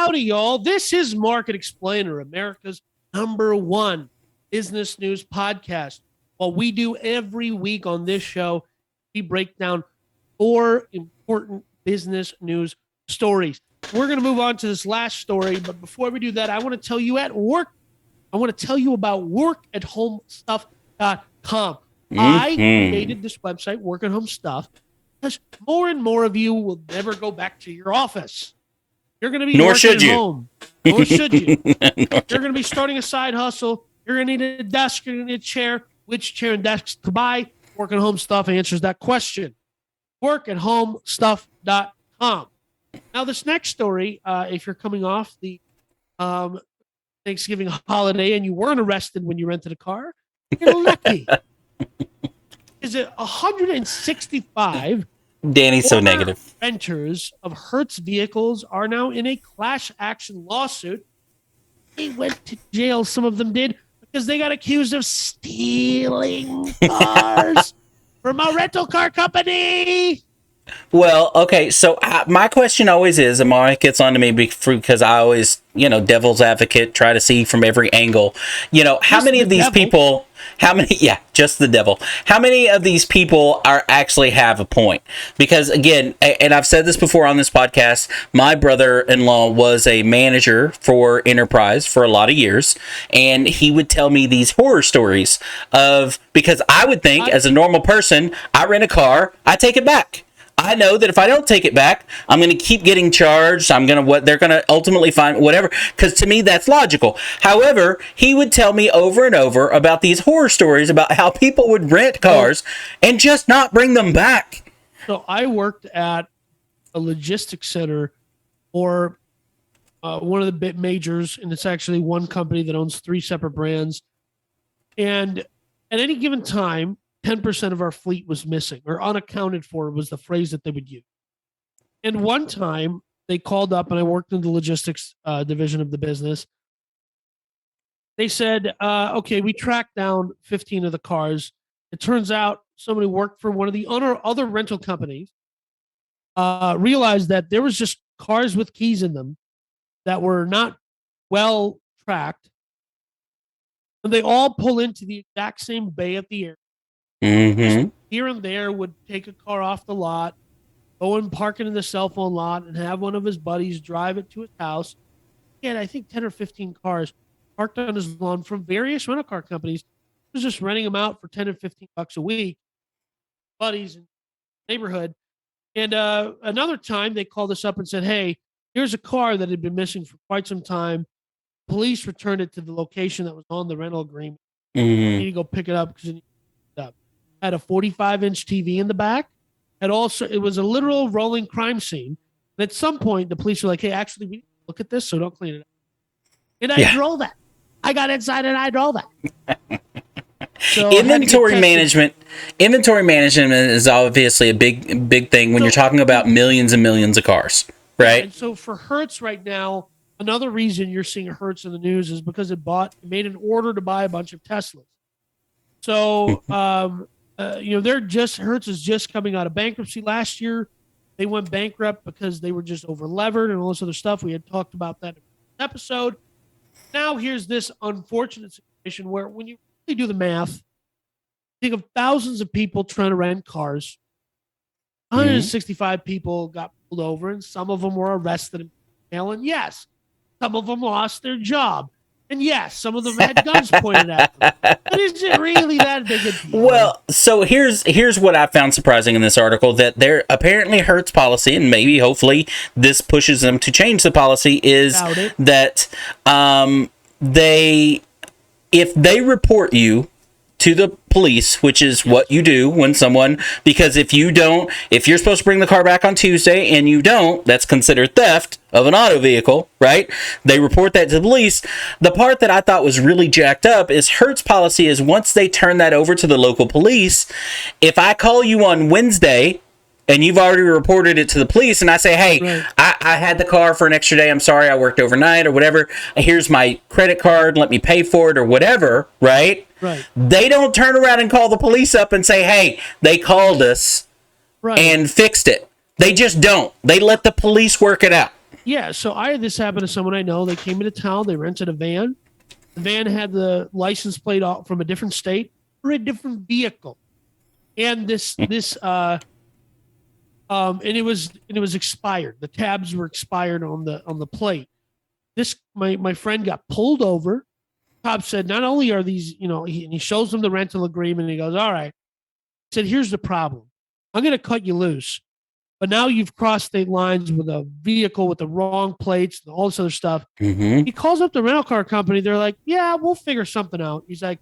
Howdy, y'all. This is Market Explainer, America's #1 business news podcast. What we do every week on this show, we break down 4 important business news stories. We're going to move on to this last story, but before we do that, I want to tell you about workathomstuff.com. I created this website, Work at Home Stuff, because more and more of you will never go back to your office. You're going to be working at home. Nor should you. You're going to be starting a side hustle. You're going to need a desk. You're going to need a chair. Which chair and desk to buy? Work at Home Stuff answers that question. Workathomstuff.com. Now, this next story, if you're coming off the Thanksgiving holiday and you weren't arrested when you rented a car, you're lucky. Is it 165? Danny's so negative. Renters of Hertz vehicles are now in a class action lawsuit. They went to jail, some of them did, because they got accused of stealing cars from a rental car company. Well, okay, so my question always is, and Mike gets on to me because I always, devil's advocate, try to see from every angle, how many of these people, just the devil, how many of these people actually have a point? Because again, and I've said this before on this podcast, my brother-in-law was a manager for Enterprise for a lot of years, and he would tell me these horror stories because I would think as a normal person, I rent a car, I take it back. I know that if I don't take it back, I'm going to keep getting charged. They're going to ultimately find whatever, because to me, that's logical. However, he would tell me over and over about these horror stories about how people would rent cars and just not bring them back. So I worked at a logistics center for one of the big majors, and it's actually one company that owns 3 separate brands. And at any given time, 10% of our fleet was missing, or unaccounted for was the phrase that they would use. And one time they called up, and I worked in the logistics division of the business. They said, okay, we tracked down 15 of the cars. It turns out somebody worked for one of the other rental companies, realized that there was just cars with keys in them that were not well tracked. And they all pull into the exact same bay at the airport. Mm-hmm. Here and there would take a car off the lot, go and park it in the cell phone lot, and have one of his buddies drive it to his house. He had, I think, 10 or 15 cars parked on his lawn from various rental car companies. He was just renting them out for 10 or 15 bucks a week. Buddies in the neighborhood. And another time they called us up and said, hey, here's a car that had been missing for quite some time. Police returned it to the location that was on the rental agreement. Mm-hmm. You need to go pick it up because it had a 45-inch TV in the back. It was a literal rolling crime scene. And at some point, the police were like, hey, actually, we look at this, so don't clean it up. And I drove that. I got inside and I drove that. So Inventory management is obviously a big thing when you're talking about millions and millions of cars, right? And so for Hertz right now, another reason you're seeing Hertz in the news is because it made an order to buy a bunch of Teslas. So, Hertz is just coming out of bankruptcy. Last year, they went bankrupt because they were just over-levered and all this other stuff. We had talked about that in the episode. Now, here's this unfortunate situation where when you really do the math, think of thousands of people trying to rent cars. 165 people got pulled over, and some of them were arrested in jail. And yes, some of them lost their job. And yes, some of them had guns pointed at them. But is it really that big a deal? Well, so here's what I found surprising in this article, that there apparently Hertz policy, and maybe hopefully this pushes them to change the policy, is that if they report you to the police, which is what you do when because if you're supposed to bring the car back on Tuesday and you don't, that's considered theft of an auto vehicle, right? They report that to the police. The part that I thought was really jacked up is Hertz policy is once they turn that over to the local police, if I call you on Wednesday and you've already reported it to the police, and I say, hey, right, I had the car for an extra day, I'm sorry, I worked overnight or whatever, here's my credit card, let me pay for it or whatever, right? Right. They don't turn around and call the police up and say, hey, they called us and fixed it. They just don't. They let the police work it out. Yeah, so I had this happen to someone I know. They came into town, they rented a van. The van had the license plate out from a different state for a different vehicle. And and it was expired. The tabs were expired on the plate. This my friend got pulled over. Cop said, not only are these, he shows them the rental agreement and he goes, all right. He said, here's the problem. I'm going to cut you loose. But now you've crossed state lines with a vehicle with the wrong plates and all this other stuff. Mm-hmm. He calls up the rental car company. They're like, yeah, we'll figure something out. He's like,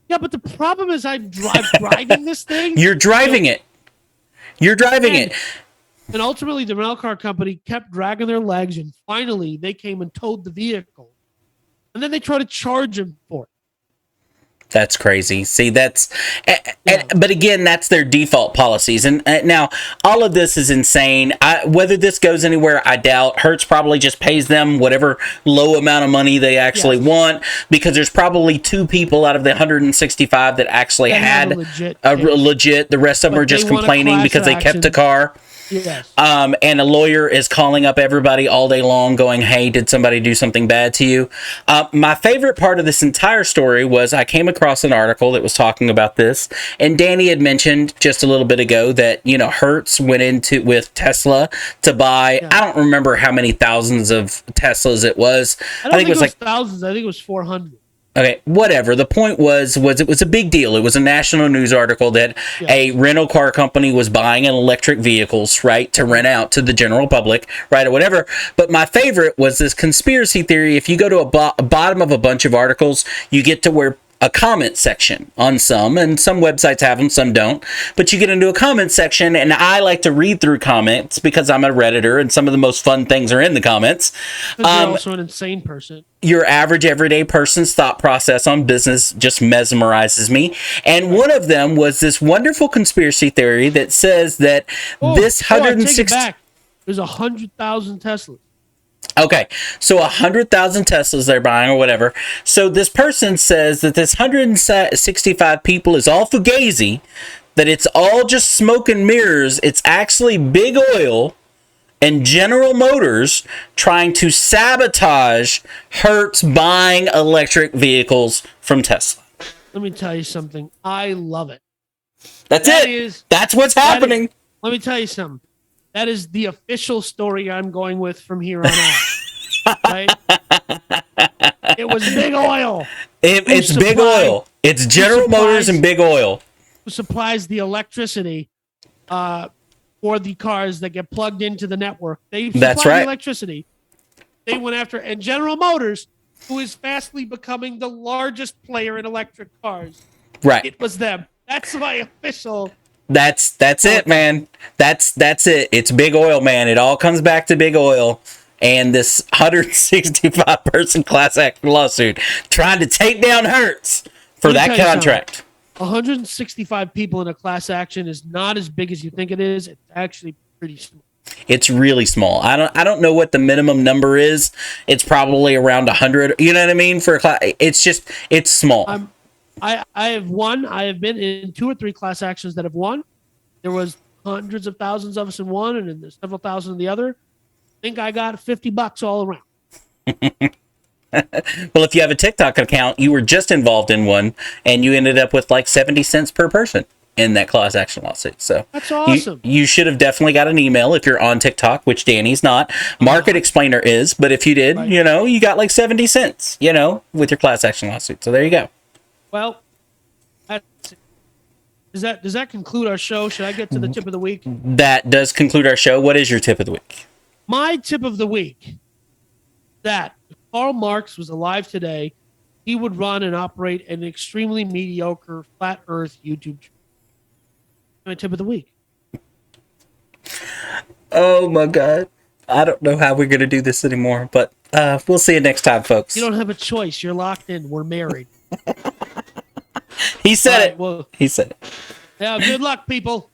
yeah, but the problem is I'm driving this thing. You're driving it. You're driving it. And ultimately, the rental car company kept dragging their legs, and finally, they came and towed the vehicle. And then they tried to charge him for it. That's crazy. See, but again, that's their default policies. And now, all of this is insane. Whether this goes anywhere, I doubt. Hertz probably just pays them whatever low amount of money they actually want, because there's probably 2 people out of the 165 that actually had a legit. The rest of them are just complaining because they kept a car. Yes. And a lawyer is calling up everybody all day long going, hey, did somebody do something bad to you? My favorite part of this entire story was I came across an article that was talking about this. And Danny had mentioned just a little bit ago that, Hertz went with Tesla to buy, I don't remember how many thousands of Teslas it was. I think it was like thousands. I think it was 400. Okay, whatever. The point was it was a big deal. It was a national news article that a rental car company was buying an electric vehicles, right, to rent out to the general public, right, or whatever. But my favorite was this conspiracy theory. If you go to a bottom of a bunch of articles, you get to where a comment section on some, and some websites have them, some don't. But you get into a comment section, and I like to read through comments because I'm a Redditor, and some of the most fun things are in the comments. You're also an insane person. Your average everyday person's thought process on business just mesmerizes me. And one of them was this wonderful conspiracy theory that says that this 160... There's 100,000 Teslas. Okay, so 100,000 Teslas they're buying or whatever. So this person says that this 165 people is all fugazi, that it's all just smoke and mirrors. It's actually big oil and General Motors trying to sabotage Hertz buying electric vehicles from Tesla. Let me tell you something. I love it. That's what's happening. Let me tell you something. That is the official story I'm going with from here on out. Right? It was big oil. It's big oil. It's General Motors and big oil. Who supplies the electricity for the cars that get plugged into the network. They supply the electricity. They went after, and General Motors, who is fastly becoming the largest player in electric cars. Right. It was them. That's my official... That's it, man. That's it. It's big oil, man. It all comes back to big oil. And this 165 person class action lawsuit trying to take down Hertz for that contract. 165 people in a class action is not as big as you think it is. It's actually pretty small. It's really small. I don't know what the minimum number is. It's probably around 100. You know what I mean? For a class, it's small. I have won. I have been in 2 or 3 class actions that have won. There was hundreds of thousands of us in one, and then there's several thousand in the other. I think I got $50 all around. Well, if you have a TikTok account, you were just involved in one, and you ended up with like 70 cents per person in that class action lawsuit. So that's awesome. You should have definitely got an email if you're on TikTok, which Danny's not. Market Explainer is, but if you did, right. You got like 70 cents, with your class action lawsuit. So there you go. Well, does that conclude our show? Should I get to the tip of the week? That does conclude our show. What is your tip of the week? My tip of the week, that if Karl Marx was alive today, he would run and operate an extremely mediocre flat earth YouTube channel. My tip of the week. Oh my God. I don't know how we're going to do this anymore, but we'll see you next time, folks. You don't have a choice. You're locked in. We're married. He said it. Well, he said it. Yeah, good luck, people.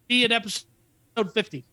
See you at episode 50.